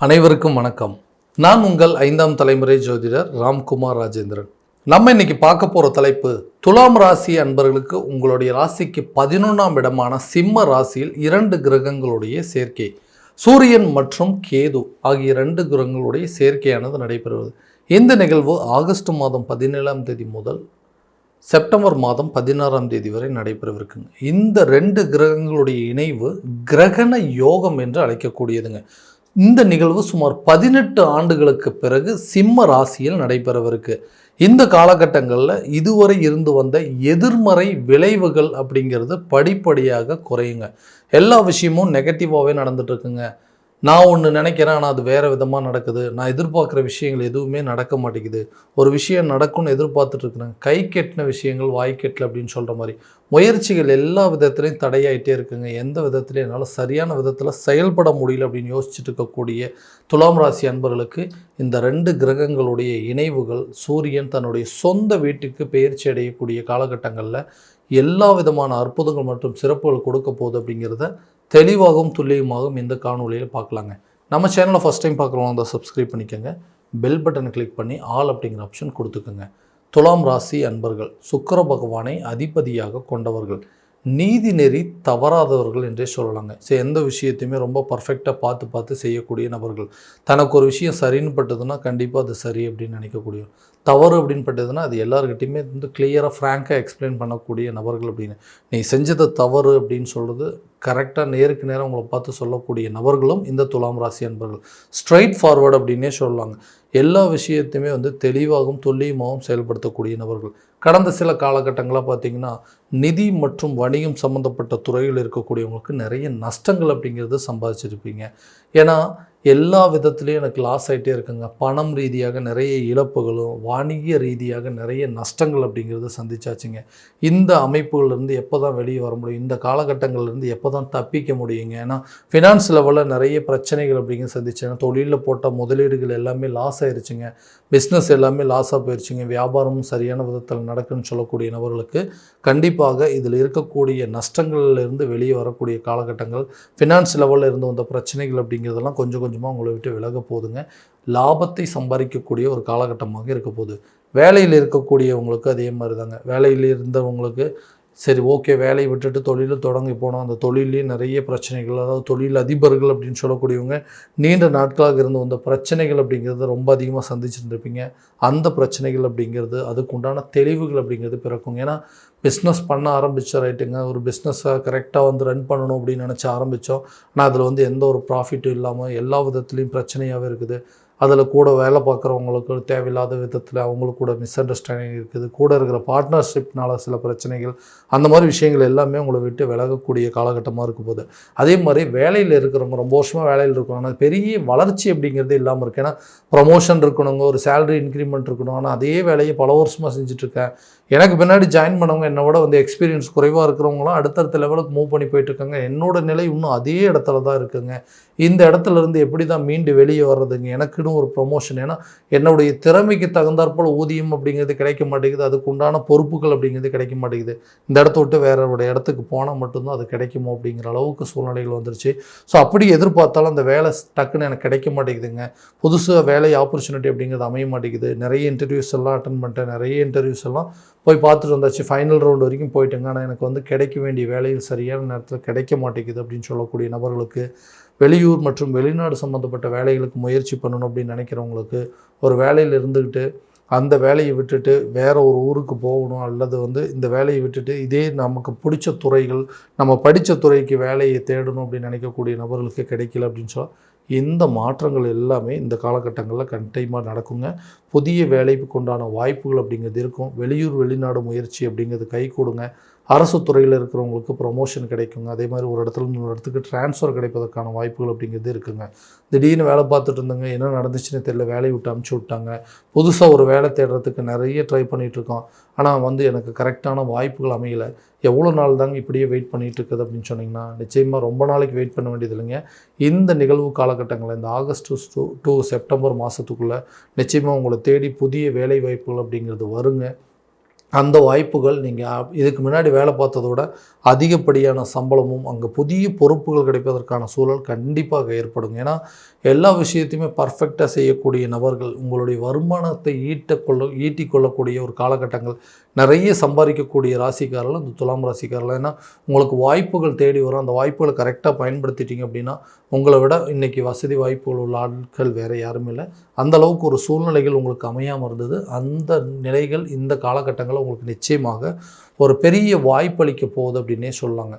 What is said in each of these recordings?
அனைவருக்கும் வணக்கம். நான் உங்கள் 5ஆம் தலைமுறை ஜோதிடர் ராம்குமார் ராஜேந்திரன். நம்ம இன்னைக்கு பார்க்க போகிற தலைப்பு, துலாம் ராசி அன்பர்களுக்கு உங்களுடைய ராசிக்கு 11ஆம் இடமான சிம்ம ராசியில் 2 கிரகங்களுடைய சேர்க்கை, சூரியன் மற்றும் கேது ஆகிய 2 கிரகங்களுடைய சேர்க்கையானது நடைபெறுவது. இந்த நிகழ்வு ஆகஸ்ட் மாதம் 17ஆம் தேதி முதல் செப்டம்பர் மாதம் 16ஆம் தேதி வரை நடைபெறவிருக்குங்க. இந்த 2 கிரகங்களுடைய இணைவு கிரகண யோகம் என்று அழைக்கக்கூடியதுங்க. இந்த நிகழ்வு சுமார் 18 ஆண்டுகளுக்கு பிறகு சிம்ம ராசியில் நடைபெறவிருக்கு. இந்த காலகட்டங்களில் இதுவரை இருந்து வந்த எதிர்மறை விளைவுகள் அப்படிங்கிறது படிப்படியாக குறையுங்க. எல்லா விஷயமும் நெகட்டிவாகவே நடந்துட்டு இருக்குங்க. நான் ஒன்று நினைக்கிறேன், ஆனால் அது வேறு விதமாக நடக்குது. நான் எதிர்பார்க்குற விஷயங்கள் எதுவுமே நடக்க மாட்டேங்குது. ஒரு விஷயம் நடக்கும்னு எதிர்பார்த்துட்டு இருக்கிறேன், கை கெட்டின விஷயங்கள் வாய் கெட்டல அப்படின்னு சொல்கிற மாதிரி முயற்சிகள் எல்லா விதத்துலையும் தடையாயிட்டே இருக்குங்க. எந்த விதத்துலையும் என்னால் சரியான விதத்தில் செயல்பட முடியல அப்படின்னு யோசிச்சுட்டு இருக்கக்கூடிய துலாம் ராசி அன்பர்களுக்கு இந்த 2 கிரகங்களுடைய இணைவுகள், சூரியன் தன்னுடைய சொந்த வீட்டுக்கு பெயர்ச்சி அடையக்கூடிய காலகட்டங்களில் எல்லா விதமான அற்புதங்கள் மற்றும் சிறப்புகள் கொடுக்க போகுது அப்படிங்கிறத தெளிவாகவும் துல்லியமாகவும் இந்த காணொலியில் பார்க்கலாங்க. நம்ம சேனலை ஃபஸ்ட் டைம் பார்க்குறவங்க அதை சப்ஸ்கிரைப் பண்ணிக்கோங்க. பெல் பட்டனை கிளிக் பண்ணி ஆல் அப்படிங்கிற ஆப்ஷன் கொடுத்துக்கோங்க. துலாம் ராசி அன்பர்கள் சுக்கிர பகவானை அதிபதியாக கொண்டவர்கள், நீதி நெறி தவறாதவர்கள் என்றே சொல்லலாங்க. எந்த விஷயத்தையுமே ரொம்ப பர்ஃபெக்டாக பார்த்து செய்யக்கூடிய நபர்கள். தனக்கு ஒரு விஷயம் சரின்னு பட்டதுன்னா கண்டிப்பாக அது சரி அப்படின்னு நினைக்கக்கூடிய, தவறு அப்படின்னு பட்டதுன்னா அது எல்லாருக்கிட்டையுமே கிளியராக ஃப்ராங்காக எக்ஸ்பிளைன் பண்ணக்கூடிய நபர்கள். அப்படின்னு நீ செஞ்சது தவறு அப்படின்னு சொல்கிறது கரெக்டாக நேருக்கு நேரம் உங்களை பார்த்து சொல்லக்கூடிய நபர்களும் இந்த துலாம் ராசி அன்பர்கள். ஸ்ட்ரைட் ஃபார்வர்டு அப்படின்னே சொல்லலாங்க. எல்லா விஷயத்தையுமே தெளிவாகவும் துல்லியமாகவும் செயல்படுத்தக்கூடிய நபர்கள். கடந்த சில காலகட்டங்களாக பார்த்திங்கன்னா நிதி மற்றும் வணிகம் சம்மந்தப்பட்ட துறையில் இருக்கக்கூடியவங்களுக்கு நிறைய நஷ்டங்கள் அப்படிங்கிறது சம்பாதிச்சிருப்பீங்க. ஏன்னா எல்லா விதத்துலேயும் எனக்கு லாஸ் ஆகிட்டே இருக்குங்க. பணம் ரீதியாக நிறைய இழப்புகளும், வாணிக ரீதியாக நிறைய நஷ்டங்கள் அப்படிங்கிறது சந்திச்சாச்சுங்க. இந்த அமைப்புகள்லேருந்து எப்போ தான் வெளியே வர முடியும், இந்த காலகட்டங்கள்லேருந்து எப்போ தான் தப்பிக்க முடியுங்க? ஏன்னா ஃபினான்ஸ் லெவலில் நிறைய பிரச்சனைகள் அப்படிங்கிறது சந்திச்சேன். தொழிலில் போட்ட முதலீடுகள் எல்லாமே லாஸ் ஆயிடுச்சுங்க. பிஸ்னஸ் எல்லாமே லாஸாக போயிடுச்சுங்க. வியாபாரமும் சரியான விதத்தில் நடக்குன்னு சொல்லக்கூடிய நபர்களுக்கு கண்டிப்பாக இதில் இருக்கக்கூடிய நஷ்டங்கள்லேருந்து வெளியே வரக்கூடிய காலகட்டங்கள், ஃபினான்ஸ் லெவலில் இருந்து வந்த பிரச்சனைகள் அப்படிங்கிறதெல்லாம் கொஞ்சம் கொஞ்சமாக உங்களை விட்டு விலக போகுதுங்க. லாபத்தை சம்பாதிக்கக்கூடிய ஒரு காலகட்டமாக இருக்க போகுது. வேலையில் இருக்கக்கூடியவங்களுக்கு அதே மாதிரி தாங்க. வேலையில் இருந்தவங்களுக்கு சரி ஓகே, வேலையை விட்டுட்டு தொழிலை தொடங்கி போனோம், அந்த தொழிலையும் நிறைய பிரச்சனைகள், அதாவது தொழில் அதிபர்கள் அப்படின்னு சொல்லக்கூடியவங்க நீண்ட நாட்களாக இருந்து வந்த பிரச்சனைகள் அப்படிங்கிறது ரொம்ப அதிகமாக சந்திச்சுருந்துருப்பீங்க. அந்த பிரச்சனைகள் அப்படிங்கிறது அதுக்கு உண்டான தெளிவுகள் அப்படிங்கிறது பிறக்குங்க. ஏன்னா பிஸ்னஸ் பண்ண ஆரம்பித்த ரைட்டுங்க, ஒரு பிஸ்னஸை கரெக்டாக ரன் பண்ணணும் அப்படின்னு நினச்சி ஆரம்பித்தோம். ஆனால் அதில் எந்த ஒரு ப்ராஃபிட்டும் இல்லாமல் எல்லா விதத்துலேயும் பிரச்சனையாகவே இருக்குது. அதில் கூட வேலை பார்க்குறவங்களுக்கு தேவையில்லாத விதத்தில் அவங்களுக்கு கூட மிஸ் அண்டர்ஸ்டாண்டிங் இருக்குது. கூட இருக்கிற பார்ட்னர்ஷிப்னால் சில பிரச்சனைகள், அந்த மாதிரி விஷயங்கள் எல்லாமே உங்களை விட்டு விலகக்கூடிய காலகட்டமாக இருக்கும் போது, அதே மாதிரி வேலையில் இருக்கிறவங்க ரொம்ப வருஷமாக வேலையில் இருக்கணும், ஆனால் பெரிய வளர்ச்சி அப்படிங்கிறது இல்லாமல் இருக்குது. ஏன்னா ப்ரமோஷன் இருக்கணுங்க, ஒரு சேலரி இன்க்ரிமெண்ட் இருக்கணும், ஆனால் அதே வேலையை பல வருஷமாக செஞ்சுட்ருக்கேன். எனக்கு பின்னாடி ஜாயின் பண்ணவங்க என்னோட எக்ஸ்பீரியன்ஸ் குறைவாக இருக்கிறவங்களாம் அடுத்தடுத்த லெவலுக்கு மூவ் பண்ணி போயிட்டுருக்காங்க. என்னோட நிலை இன்னும் அதே இடத்துல தான் இருக்குங்க. இந்த இடத்துல இருந்து எப்படி தான் மீண்டு வெளியே வர்றதுங்க? எனக்குன்னு ஒரு ப்ரொமோஷன், ஏன்னா என்னுடைய திறமைக்கு தகுந்தாற்போல் ஊதியம் அப்படிங்கிறது கிடைக்க மாட்டேங்குது, அதுக்கு உண்டான பொறுப்புகள் அப்படிங்கிறது கிடைக்க மாட்டேங்குது. இந்த இடத்த விட்டு வேற ஒரு இடத்துக்கு போனால் மட்டும்தான் அது கிடைக்குமோ அப்படிங்கிற அளவுக்கு சூழ்நிலைகள் வந்துருச்சு. ஸோ அப்படி எதிர்பார்த்தாலும் அந்த வேலை டக்குன்னு எனக்கு கிடைக்க மாட்டேங்குதுங்க. புதுசாக வேலை ஆப்பர்ச்சுனிட்டி அப்படிங்கிறது அமைய மாட்டேங்குது. நிறைய இன்டர்வியூஸ் எல்லாம் அட்டன் பண்ணிட்டேன், நிறைய இன்டர்வியூஸ் எல்லாம் போய் பார்த்துட்டு வந்தாச்சு, ஃபைனல் ரவுண்ட் வரைக்கும் போயிட்டேங்க. ஆனால் எனக்கு கிடைக்க வேண்டிய வேலைகள் சரியான நேரத்தில் கிடைக்க மாட்டேங்குது அப்படின்னு சொல்லக்கூடிய நபர்களுக்கு, வெளியூர் மற்றும் வெளிநாடு சம்மந்தப்பட்ட வேலைகளுக்கு முயற்சி பண்ணணும் அப்படின்னு நினைக்கிறவங்களுக்கு, ஒரு வேலையில் இருந்துக்கிட்டு அந்த வேலையை விட்டுட்டு வேறு ஒரு ஊருக்கு போகணும், அல்லது இந்த வேலையை விட்டுட்டு இதே நமக்கு பிடிச்ச துறைகள், நம்ம படித்த துறைக்கு வேலையை தேடணும் அப்படின்னு நினைக்கக்கூடிய நபர்களுக்கு கிடைக்கல அப்படின்னு சொல்ல, இந்த மாற்றங்கள் எல்லாமே இந்த காலகட்டங்களில் கண்டிப்பாக நடக்குங்க. புதிய வேலைக்கு உண்டான வாய்ப்புகள் அப்படிங்கிறது இருக்கும். வெளியூர் வெளிநாடு முயற்சி அப்படிங்கிறது கை கொடுங்க. அரசு துறையில் இருக்கிறவங்களுக்கு ப்ரொமோஷன் கிடைக்குங்க. அதே மாதிரி ஒரு இடத்துல இன்னொரு இடத்துக்கு ட்ரான்ஸ்ஃபர் கிடைப்பதற்கான வாய்ப்புகள் அப்படிங்கிறது இருக்குங்க. திடீர்னு வேலை பார்த்துட்டு இருந்தாங்க, என்ன நடந்துச்சுன்னு தெரியல, வேலையை விட்டு அமுச்சு விட்டாங்க. புதுசாக ஒரு வேலை தேடுறதுக்கு நிறைய ட்ரை பண்ணிகிட்ருக்கோம், ஆனால் எனக்கு கரெக்டான வாய்ப்புகள் அமையலை. எவ்வளோ நாள் தாங்க இப்படியே வெயிட் பண்ணிகிட்டு இருக்குது அப்படின்னு சொன்னிங்கன்னா, நிச்சயமாக ரொம்ப நாளைக்கு வெயிட் பண்ண வேண்டியது இல்லைங்க. இந்த நிகழ்வு காலகட்டங்களில் இந்த ஆகஸ்ட் டு செப்டம்பர் மாதத்துக்குள்ளே நிச்சயமாக உங்களை தேடி புதிய வேலை வாய்ப்புகள் அப்படிங்கிறது வருங்க. அந்த வாய்ப்புகள் நீங்கள் இதுக்கு முன்னாடி வேலை பார்த்ததோட அதிகப்படியான சம்பளமும் அங்கே புதிய பொறுப்புகள் கிடைப்பதற்கான சூழல் கண்டிப்பாக ஏற்படும். ஏன்னா எல்லா விஷயத்தையுமே பர்ஃபெக்டாக செய்யக்கூடிய நபர்கள், உங்களுடைய வருமானத்தை ஈட்டிக்கொள்ளக்கூடிய ஒரு காலகட்டங்கள், நிறைய சம்பாதிக்கக்கூடிய ராசிக்காரர்கள் இந்த துலாம் ராசிக்காரர்கள். ஏன்னா உங்களுக்கு வாய்ப்புகள் தேடி வரும். அந்த வாய்ப்புகளை கரெக்டாக பயன்படுத்திட்டீங்க அப்படின்னா உங்களை விட இன்றைக்கி வசதி வாய்ப்புகள் உள்ள ஆட்கள் வேறு யாரும் இல்லை. அந்தளவுக்கு ஒரு சூழ்நிலைகள் உங்களுக்கு அமையாமல் இருந்தது. அந்த நிலைகள் இந்த காலகட்டங்களில் உங்களுக்கு நிச்சயமாக ஒரு பெரிய வாய்ப்பளிக்க போகுது அப்படின்னே சொல்லலாங்க.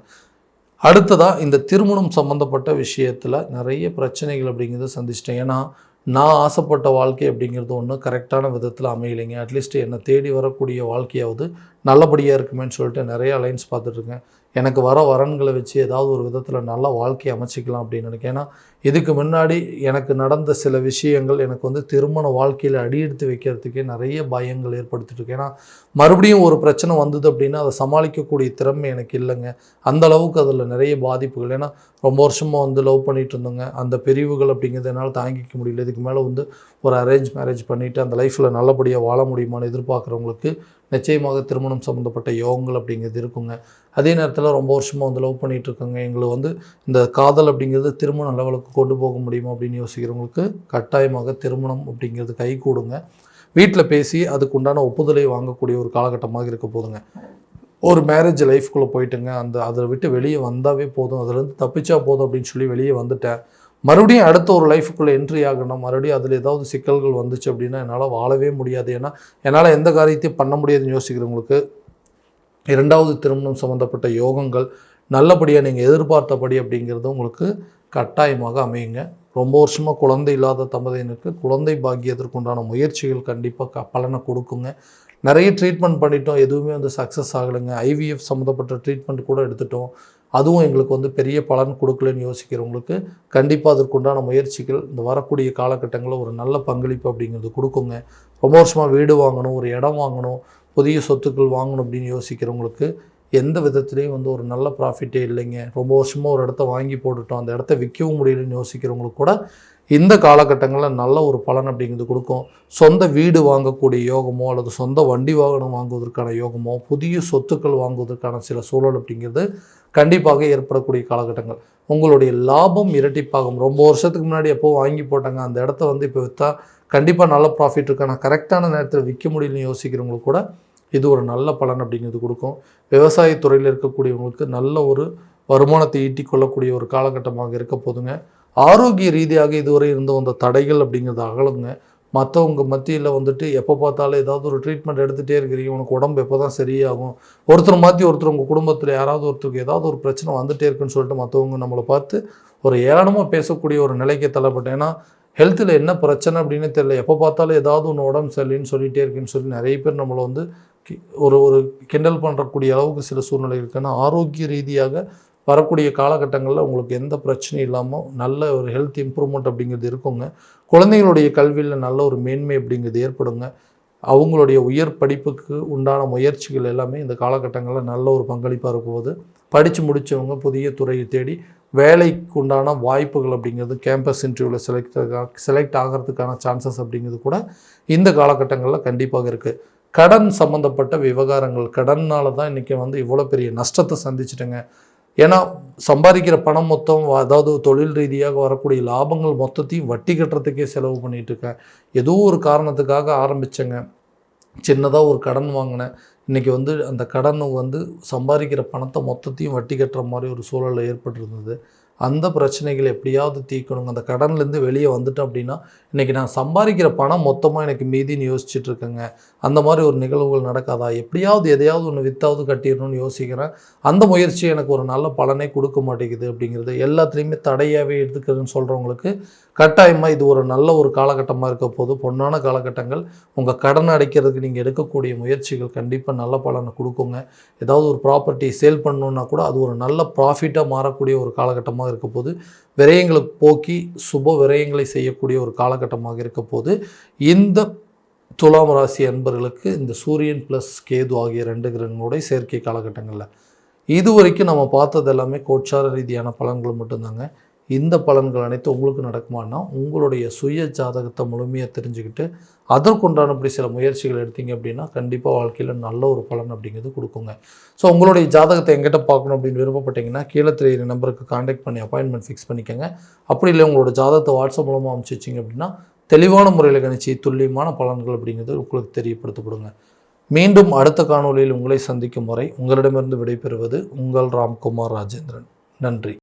அடுத்ததாக இந்த திருமணம் சம்மந்தப்பட்ட விஷயத்தில் நிறைய பிரச்சனைகள் அப்படிங்கிறத சந்திச்சிட்டேன். ஏன்னா நான் ஆசைப்பட்ட வாழ்க்கை அப்படிங்கிறது ஒன்று கரெக்டான விதத்தில் அமையலைங்க. அட்லீஸ்ட் என்னை தேடி வரக்கூடிய வாழ்க்கையாவது நல்லபடியாக இருக்குமேன்னு சொல்லிட்டு நிறைய அலைன்ஸ் பார்த்துட்ருக்கேன். எனக்கு வர வரன்களை வச்சு ஏதாவது ஒரு விதத்தில் நல்ல வாழ்க்கையை அமைச்சிக்கலாம் அப்படின்னு நினைக்கிறேன். ஏன்னா இதுக்கு முன்னாடி எனக்கு நடந்த சில விஷயங்கள் எனக்கு திருமண வாழ்க்கையில் அடியெடுத்து வைக்கிறதுக்கே நிறைய பயங்கள் ஏற்படுத்திட்டுருக்கு. ஏன்னா மறுபடியும் ஒரு பிரச்சனை வந்தது அப்படின்னா அதை சமாளிக்கக்கூடிய திறமை எனக்கு இல்லைங்க. அந்த அளவுக்கு அதில் நிறைய பாதிப்புகள். ஏன்னா ரொம்ப வருஷமாக லவ் பண்ணிகிட்டு இருந்தோங்க. அந்த பிரிவுகள் அப்படிங்கிறது என்னால் தாங்கிக்க முடியல. இதுக்கு மேலே ஒரு அரேஞ்ச் மேரேஜ் பண்ணிவிட்டு அந்த லைஃப்பில் நல்லபடியாக வாழ முடியுமான்னு எதிர்பார்க்குறவங்களுக்கு நிச்சயமாக திருமணம் சம்மந்தப்பட்ட யோகங்கள் அப்படிங்கிறது இருக்குங்க. அதே நேரத்தில் ரொம்ப வருஷமாக லவ் பண்ணிகிட்டு இருக்காங்க, எங்களுக்கு இந்த காதல் அப்படிங்கிறது திருமண லெவலுக்கு கொண்டு போக முடியுமா அப்படின்னு யோசிக்கிறவங்களுக்கு கட்டாயமாக திருமணம் அப்படிங்கிறது கை கூடுங்க. வீட்டில் பேசி அதுக்குண்டான ஒப்புதலை வாங்கக்கூடிய ஒரு காலகட்டமாக இருக்க போதுங்க. ஒரு மேரேஜ் லைஃப்குள்ளே போயிட்டுங்க, அதை விட்டு வெளியே வந்தாவே போதும், அதுலேருந்து தப்பிச்சா போதும் அப்படின்னு சொல்லி வெளியே வந்துட்டேன். மறுபடியும் அடுத்த ஒரு லைஃபுக்குள்ளே என்ட்ரி ஆகணும், மறுபடியும் அதில் ஏதாவது சிக்கல்கள் வந்துச்சு அப்படின்னா என்னால் வாழவே முடியாது, ஏன்னா என்னால் எந்த காரியத்தையும் பண்ண முடியாதுன்னு யோசிக்கிறவங்களுக்கு இரண்டாவது திருமணம் சம்மந்தப்பட்ட யோகங்கள் நல்லபடியாக நீங்கள் எதிர்பார்த்தபடி அப்படிங்கிறது உங்களுக்கு கட்டாயமாக அமையுங்க. ரொம்ப வருஷமாக குழந்தை இல்லாத தம்பதியினருக்கு குழந்தை பாக்கியத்திற்குண்டான முயற்சிகள் கண்டிப்பாக பலனை கொடுக்குங்க. நிறைய ட்ரீட்மெண்ட் பண்ணிட்டோம், எதுவுமே சக்ஸஸ் ஆகலைங்க. ஐவிஎஃப் சம்மந்தப்பட்ட ட்ரீட்மெண்ட் கூட எடுத்துட்டோம், அதுவும் எங்களுக்கு பெரிய பலன் கொடுக்கலன்னு யோசிக்கிறவங்களுக்கு கண்டிப்பாக அதற்குண்டான முயற்சிகள் இந்த வரக்கூடிய காலகட்டங்களில் ஒரு நல்ல பங்களிப்பு அப்படிங்கிறது கொடுக்குங்க. ரொம்ப வருஷமாக வீடு வாங்கணும், ஒரு இடம் வாங்கணும், புதிய சொத்துக்கள் வாங்கணும் அப்படின்னு யோசிக்கிறவங்களுக்கு எந்த விதத்துலேயும் ஒரு நல்ல ப்ராஃபிட்டே இல்லைங்க. ரொம்ப வருஷமாக ஒரு இடத்த வாங்கி போட்டுட்டோம், அந்த இடத்த விற்கவும் முடியலன்னு யோசிக்கிறவங்களுக்கு கூட இந்த காலகட்டங்களில் நல்ல ஒரு பலன் அப்படிங்கிறது கொடுக்கும். சொந்த வீடு வாங்கக்கூடிய யோகமோ அல்லது சொந்த வண்டி வாகனம் வாங்குவதற்கான யோகமோ புதிய சொத்துக்கள் வாங்குவதற்கான சில சூழல் அப்படிங்கிறது கண்டிப்பாக ஏற்படக்கூடிய காலகட்டங்கள். உங்களுடைய லாபம் இரட்டிப்பாகும். ரொம்ப வருஷத்துக்கு முன்னாடி எப்போ வாங்கி போட்டாங்க, அந்த இடத்த இப்போ விற்றா கண்டிப்பாக நல்ல ப்ராஃபிட் இருக்கு, ஆனால் கரெக்டான நேரத்தில் விற்க முடியலன்னு யோசிக்கிறவங்களுக்கு கூட இது ஒரு நல்ல பலன் அப்படிங்கிறது கொடுக்கும். விவசாயத்துறையில் இருக்கக்கூடியவங்களுக்கு நல்ல ஒரு வருமானத்தை ஈட்டிக்கொள்ளக்கூடிய ஒரு காலகட்டமாக இருக்க போதுங்க. ஆரோக்கிய ரீதியாக இதுவரை இருந்து வந்த தடைகள் அப்படிங்கிறது அகலுங்க. மற்றவங்க மத்தியில் எப்போ பார்த்தாலும் ஏதாவது ஒரு ட்ரீட்மெண்ட் எடுத்துகிட்டே இருக்கிறீங்க, உனக்கு உடம்பு எப்போ தான் சரியாகும், ஒருத்தர் மாற்றி ஒருத்தர் உங்கள் குடும்பத்தில் யாராவது ஒருத்தருக்கு ஏதாவது ஒரு பிரச்சனை வந்துகிட்டே இருக்குன்னு சொல்லிட்டு மற்றவங்க நம்மளை பார்த்து ஒரு ஏளனமாக பேசக்கூடிய ஒரு நிலைக்கு தள்ளப்பட்டேன். ஏன்னா ஹெல்த்தில் என்ன பிரச்சனை அப்படின்னு தெரியல, எப்போ பார்த்தாலும் ஏதாவது ஒன்று உடம்பு சரியில்லைன்னு சொல்லிகிட்டே இருக்குன்னு சொல்லி நிறைய பேர் நம்மளை ஒரு கிண்டல் பண்ணுறக்கூடிய அளவுக்கு சில சூழ்நிலை இருக்குன்னா ஆரோக்கிய ரீதியாக வரக்கூடிய காலகட்டங்களில் உங்களுக்கு எந்த பிரச்சனையும் இல்லாமல் நல்ல ஒரு ஹெல்த் இம்ப்ரூவ்மெண்ட் அப்படிங்கிறது இருக்குங்க. குழந்தைகளுடைய கல்வியில் நல்ல ஒரு மேன்மை அப்படிங்கிறது ஏற்படுங்க. அவங்களுடைய உயர் படிப்புக்கு உண்டான முயற்சிகள் எல்லாமே இந்த காலகட்டங்களில் நல்ல ஒரு பங்களிப்பாக இருக்கும்போது படித்து முடித்தவங்க புதிய துறையை தேடி வேலைக்கு உண்டான வாய்ப்புகள் அப்படிங்கிறது கேம்பஸ் இன்டர்வியூவில் செலக்ட் ஆகிறதுக்கான சான்சஸ் அப்படிங்கிறது கூட இந்த காலகட்டங்களில் கண்டிப்பாக இருக்குது. கடன் சம்மந்தப்பட்ட விவகாரங்கள், கடனால் தான் இன்றைக்கி இவ்வளோ பெரிய நஷ்டத்தை சந்திச்சிட்டுங்க. ஏன்னா சம்பாதிக்கிற பணம் மொத்தம், அதாவது தொழில் ரீதியாக வரக்கூடிய லாபங்கள் மொத்தத்தையும் வட்டி கட்டுறதுக்கே செலவு பண்ணிகிட்ருக்கேன். ஏதோ ஒரு காரணத்துக்காக ஆரம்பித்தேங்க, சின்னதாக ஒரு கடன் வாங்கினேன். இன்றைக்கி அந்த கடனை சம்பாதிக்கிற பணத்தை மொத்தத்தையும் வட்டி கட்டுற மாதிரி ஒரு சூழல் ஏற்பட்டிருந்தது. அந்த பிரச்சனைகளை எப்படியாவது தீர்க்கணுங்க. அந்த கடன்லேருந்து வெளியே வந்துட்டேன் அப்படின்னா இன்றைக்கி நான் சம்பாதிக்கிற பணம் மொத்தமாக எனக்கு மீதின்னு யோசிச்சுட்ருக்கேங்க. அந்த மாதிரி ஒரு நிகழ்வுகள் நடக்காதா, எப்படியாவது எதையாவது ஒன்று வித்தாவது கட்டிடணும்னு யோசிக்கிறேன். அந்த முயற்சி எனக்கு ஒரு நல்ல பலனை கொடுக்க மாட்டேங்குது அப்படிங்கிறது எல்லாத்துலேயுமே தடையாகவே எடுத்துக்கிறதுன்னு சொல்கிறவங்களுக்கு கட்டாயமாக இது ஒரு நல்ல ஒரு காலகட்டமாக இருக்க போது பொன்னான காலகட்டங்கள். உங்கள் கடனை அடைக்கிறதுக்கு நீங்கள் எடுக்கக்கூடிய முயற்சிகள் கண்டிப்பாக நல்ல பலனை கொடுக்குங்க. ஏதாவது ஒரு ப்ராப்பர்ட்டி சேல் பண்ணணுன்னா கூட அது ஒரு நல்ல ப்ராஃபிட்டாக மாறக்கூடிய ஒரு காலகட்டமாக இருக்க போது விரயங்களுக்கு போக்கி சுப விரயங்களை செய்யக்கூடிய ஒரு காலகட்டமாக இருக்க போது இந்த துலாம் ராசி அன்பர்களுக்கு இந்த சூரியன் ப்ளஸ் கேது ஆகிய 2 கிரகங்களுடைய சேர்க்கை காலகட்டங்களில் இது வரைக்கும் நம்ம பார்த்தது எல்லாமே கோட்சார ரீதியான பலன்கள் மட்டும்தாங்க. இந்த பலன்கள் அனைத்து உங்களுக்கு நடக்குமானா உங்களுடைய சுய ஜாதகத்தை முழுமையாக தெரிஞ்சுக்கிட்டு அதற்குண்டானபடி சில முயற்சிகள் எடுத்தீங்க அப்படின்னா கண்டிப்பாக வாழ்க்கையில் நல்ல ஒரு பலன் அப்படிங்கிறது கொடுக்குங்க. ஸோ உங்களுடைய ஜாதகத்தை எங்கிட்ட பார்க்கணும் அப்படின்னு விருப்பப்பட்டீங்கன்னா கீழே தெரியுற நம்பருக்கு காண்டாக்ட் பண்ணி அப்பாயின்மெண்ட் ஃபிக்ஸ் பண்ணிக்கோங்க. அப்படி இல்லை உங்களோட ஜாதகத்தை வாட்ஸ்அப் மூலமாக அனுப்பிச்சி வச்சிங்க அப்படின்னா தெளிவான முறையில் கணிச்சு துல்லியமான பலன்கள் அப்படிங்கிறது உங்களுக்கு தெரியப்படுத்தப்படுங்க. மீண்டும் அடுத்த காணொலியில் உங்களை சந்திக்கும் வரை உங்களிடமிருந்து விடைபெறுவது உங்கள் ராம்குமார் ராஜேந்திரன். நன்றி.